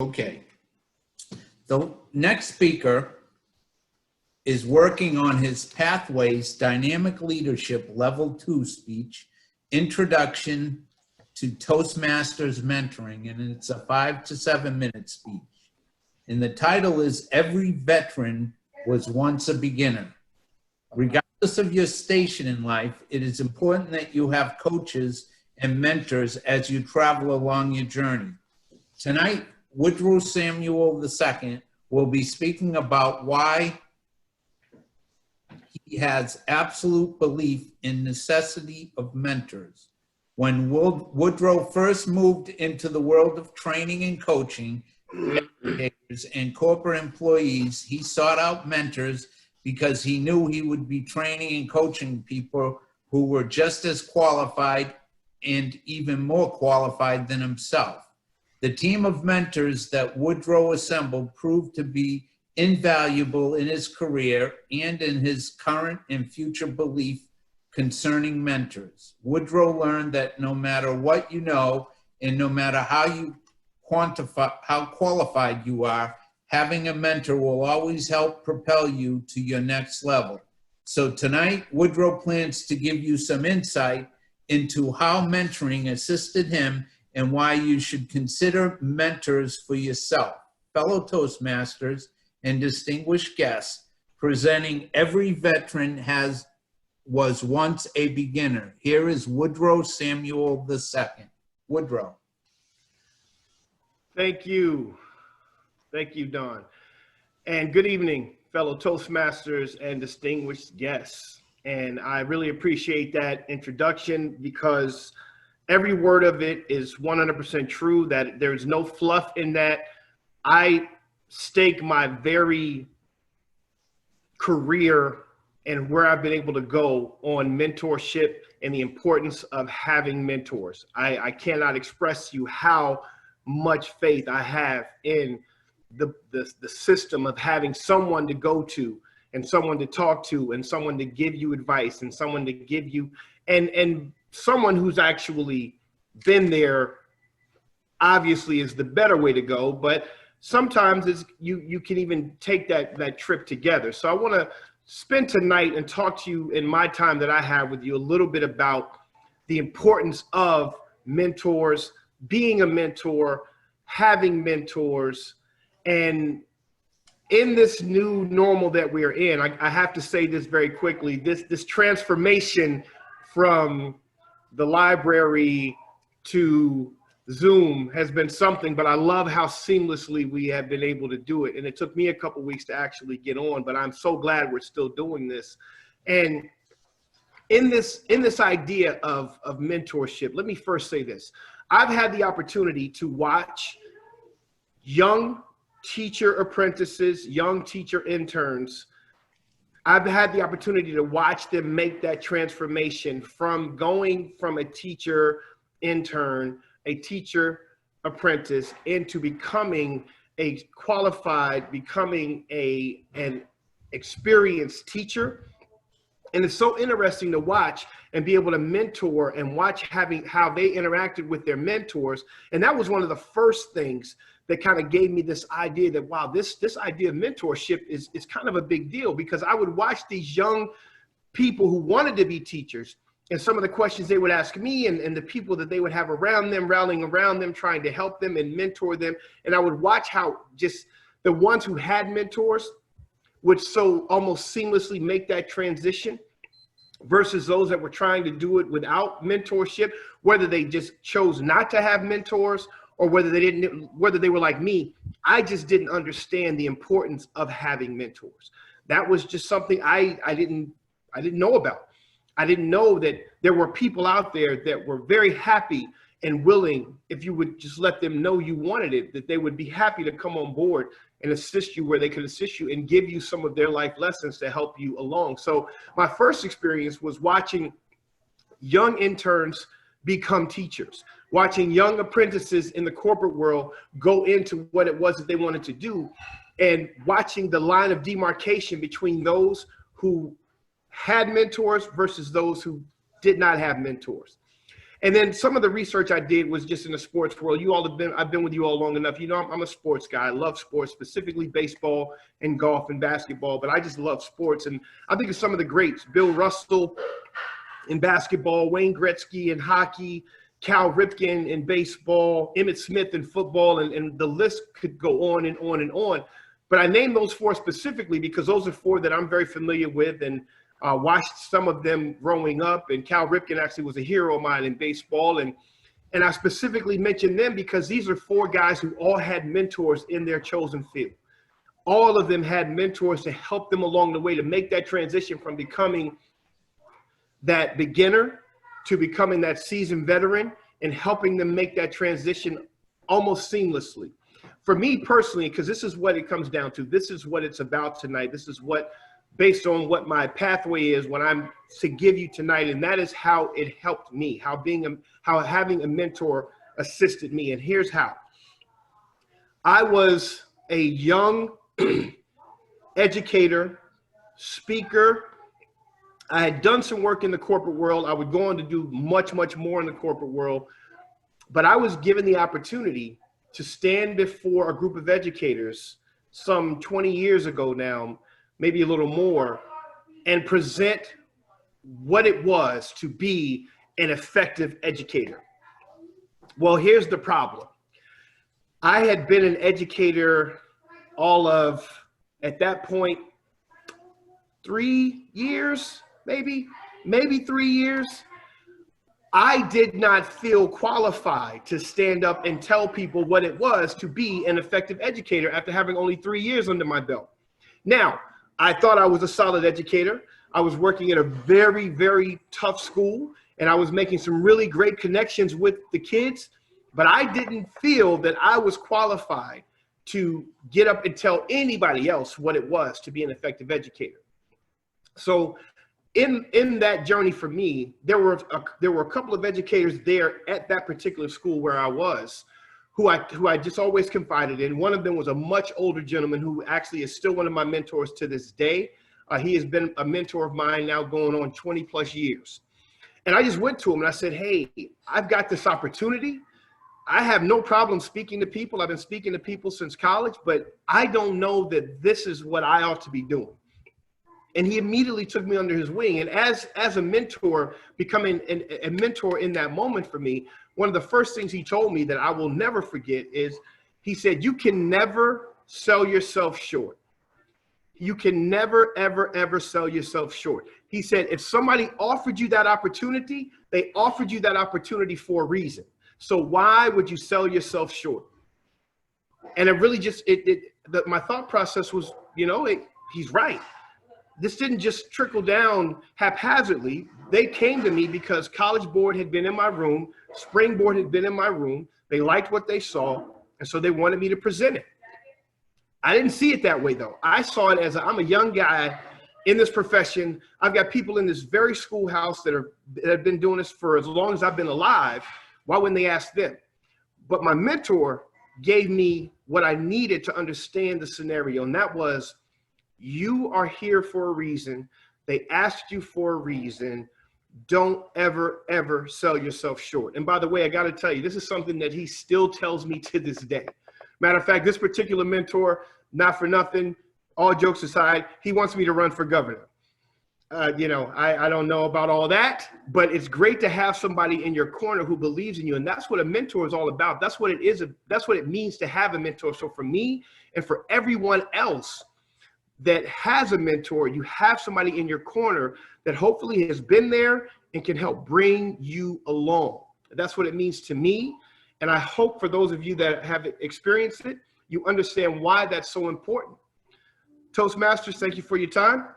Okay. The next speaker is working on his Pathways Dynamic Leadership Level 2 speech, Introduction to Toastmasters Mentoring, and it's a 5 to 7 minute speech. And the title is Every Veteran Was Once a Beginner. Regardless of your station in life, it is important that you have coaches and mentors as you travel along your journey. Tonight, Woodrow Samuel II will be speaking about why he has absolute belief in necessity of mentors. When Woodrow first moved into the world of training and coaching educators and corporate employees, he sought out mentors because he knew he would be training and coaching people who were just as qualified and even more qualified than himself. The team of mentors that Woodrow assembled proved to be invaluable in his career and in his current and future belief concerning mentors. Woodrow learned that no matter what you know and no matter how qualified you are, having a mentor will always help propel you to your next level. So tonight, Woodrow plans to give you some insight into how mentoring assisted him and why you should consider mentors for yourself. Fellow Toastmasters and distinguished guests, presenting Every Veteran was Once a Beginner. Here is Woodrow Samuel II. Woodrow. Thank you. Thank you, Don. And good evening, fellow Toastmasters and distinguished guests. And I really appreciate that introduction because every word of it is 100% true, that there's no fluff in that. I stake my very career and where I've been able to go on mentorship and the importance of having mentors. I cannot express to you how much faith I have in the system of having someone to go to and someone to talk to and someone to give you advice and someone to give you, and someone who's actually been there obviously is the better way to go, but sometimes you can even take that trip together. So I want to spend tonight and talk to you in my time that I have with you a little bit about the importance of mentors, being a mentor, having mentors, and in this new normal that we are in, I have to say this very quickly, this transformation from the library to Zoom has been something, but I love how seamlessly we have been able to do it. And it took me a couple weeks to actually get on, but I'm so glad we're still doing this. And in this idea of mentorship, let me first say this. I've had the opportunity to watch young teacher apprentices, young teacher interns. I've had the opportunity to watch them make that transformation from going from a teacher intern, a teacher apprentice, into becoming a qualified, becoming an experienced teacher. And it's so interesting to watch and be able to mentor and watch how they interacted with their mentors. And that was one of the first things that kind of gave me this idea that, wow, this idea of mentorship is kind of a big deal, because I would watch these young people who wanted to be teachers and some of the questions they would ask me and the people that they would have around them, rallying around them, trying to help them and mentor them. And I would watch how just the ones who had mentors would so almost seamlessly make that transition versus those that were trying to do it without mentorship, whether they just chose not to have mentors or whether they were like me. I just didn't understand the importance of having mentors. That was just something I didn't know about. I didn't know that there were people out there that were very happy and willing, if you would just let them know you wanted it, that they would be happy to come on board and assist you where they could assist you and give you some of their life lessons to help you along. So my first experience was watching young interns become teachers, watching young apprentices in the corporate world go into what it was that they wanted to do, and watching the line of demarcation between those who had mentors versus those who did not have mentors. And then some of the research I did was just in the sports world. I've been with you all long enough. You know, I'm a sports guy. I love sports, specifically baseball and golf and basketball, but I just love sports. And I think of some of the greats, Bill Russell in basketball, Wayne Gretzky in hockey, Cal Ripken in baseball, Emmitt Smith in football, and the list could go on and on and on. But I named those four specifically because those are four that I'm very familiar with and watched some of them growing up. And Cal Ripken actually was a hero of mine in baseball. And I specifically mentioned them because these are four guys who all had mentors in their chosen field. All of them had mentors to help them along the way to make that transition from becoming that beginner to becoming that seasoned veteran and helping them make that transition almost seamlessly. For me personally, because this is what it comes down to, this is what it's about tonight. This is what, based on what my pathway is, what I'm to give you tonight, and that is how it helped me, how having a mentor assisted me. And here's how. I was a young educator, speaker. I had done some work in the corporate world. I would go on to do much, much more in the corporate world. But I was given the opportunity to stand before a group of educators some 20 years ago now, maybe a little more, and present what it was to be an effective educator. Well, here's the problem. I had been an educator all of, at that point, 3 years, maybe 3 years. I did not feel qualified to stand up and tell people what it was to be an effective educator after having only 3 years under my belt. Now, I thought I was a solid educator. I was working at a very, very tough school, and I was making some really great connections with the kids, but I didn't feel that I was qualified to get up and tell anybody else what it was to be an effective educator. So in that journey for me, there were a couple of educators there at that particular school where I was, who I just always confided in. One of them was a much older gentleman who actually is still one of my mentors to this day. He has been a mentor of mine now going on 20 plus years. And I just went to him and I said, hey, I've got this opportunity. I have no problem speaking to people. I've been speaking to people since college, but I don't know that this is what I ought to be doing. And he immediately took me under his wing. And as a mentor, becoming a mentor in that moment for me, one of the first things he told me that I will never forget is, he said, you can never sell yourself short. You can never, ever, ever sell yourself short. He said, if somebody offered you that opportunity, they offered you that opportunity for a reason. So why would you sell yourself short? And it really just, my thought process was, he's right. This didn't just trickle down haphazardly. They came to me because College Board had been in my room, Springboard had been in my room. They liked what they saw, and so they wanted me to present it. I didn't see it that way, though. I saw it as I'm a young guy in this profession. I've got people in this very schoolhouse that have been doing this for as long as I've been alive. Why wouldn't they ask them? But my mentor gave me what I needed to understand the scenario, and that was, you are here for a reason. They asked you for a reason. Don't ever, ever sell yourself short. And by the way, I got to tell you, this is something that he still tells me to this day. Matter of fact, this particular mentor, not for nothing, all jokes aside, he wants me to run for governor. I don't know about all that, but it's great to have somebody in your corner who believes in you. And that's what a mentor is all about. That's what it is. That's what it means to have a mentor. So for me and for everyone else that has a mentor, you have somebody in your corner that hopefully has been there and can help bring you along. That's what it means to me. And I hope for those of you that have experienced it, you understand why that's so important. Toastmasters, thank you for your time.